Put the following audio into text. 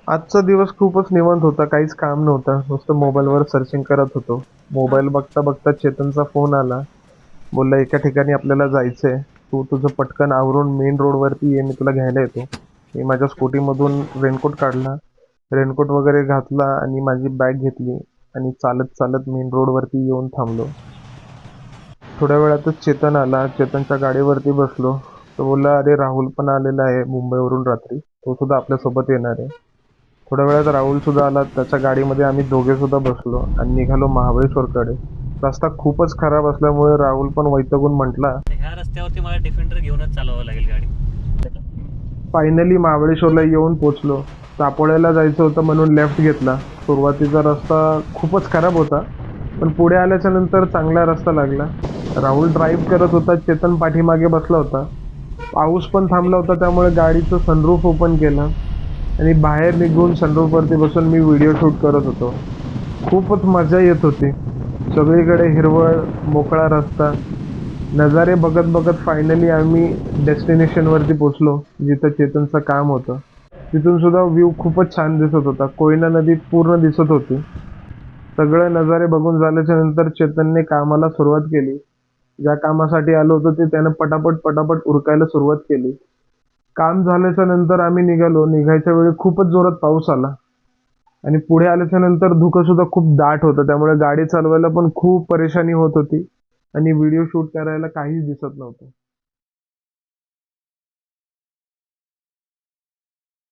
आजचा दिवस खूपच निवांत होता. काहीच काम नव्हतं. नुसतं मोबाईलवर सर्चिंग करत होतो. मोबाईल बघता बघता चेतनचा फोन आला. बोलला, "एका ठिकाणी आपल्याला जायचंय. तू तुझं पटकन आवरून मेन रोडवरती ये. मी तुला घ्यायला येतो." मी माझ्या स्कूटीमधून रेनकोट काढला. रेनकोट वगैरे घातला आणि माझी बॅग घेतली आणि चालत चालत मेन रोडवरती येऊन थांबलो. थोड्या वेळातच चेतन आला. चेतनच्या गाडीवरती बसलो. तो बोलला, "अरे राहुल पण आलेला आहे मुंबईवरून रात्री. तो सुद्धा आपल्यासोबत येणार आहे." थोड्या वेळात राहुल सुद्धा आला. त्याच्या गाडीमध्ये आम्ही दोघे सुद्धा बसलो आणि निघालो महाबळेश्वरकडे. रस्ता खूपच खराब असल्यामुळे राहुल पण वैतागून म्हटला, ह्या रस्त्यावरती मला डिफेंडर घेऊनच चालवावं लागेल गाडी. फायनली महाबळेश्वरला येऊन पोचलो. चापोळ्याला जायचं होतं म्हणून लेफ्ट घेतला. सुरुवातीचा रस्ता खूपच खराब होता, पण पुढे आल्याच्या नंतर चांगला रस्ता लागला. राहुल ड्राईव्ह करत होता. चेतन पाठीमागे बसला होता. पाऊस पण थांबला होता, त्यामुळे गाडीचं सनरूफ ओपन केलं आणि बाहेर निघून सनरूफवरती बसून मी व्हिडिओ शूट करत होतो. खूपच मजा येत होती. सगळीकडे हिरवळ, मोकळा रस्ता, नजारे बघत बघत फायनली आम्ही डेस्टिनेशनवरती पोचलो, जिथं चेतनचं काम होतं. तिथून सुद्धा व्ह्यू खूपच छान दिसत होता. कोयना नदी पूर्ण दिसत होती. सगळे नजारे बघून झाल्याच्या नंतर चेतनने कामाला सुरुवात केली. ज्या कामासाठी आलो होतो ते त्यानं पटापट पटापट उरकायला सुरुवात केली. काम झाल्याच्या नंतर आम्ही निघालो. निघायच्या वेळी खूपच जोरात पाऊस आला आणि पुढे आल्याच्या नंतर धुकं सुद्धा खूप दाट होतं. त्यामुळे गाडी चालवायला पण खूप परेशानी होत होती आणि व्हिडिओ शूट करायला काहीच दिसत नव्हतं.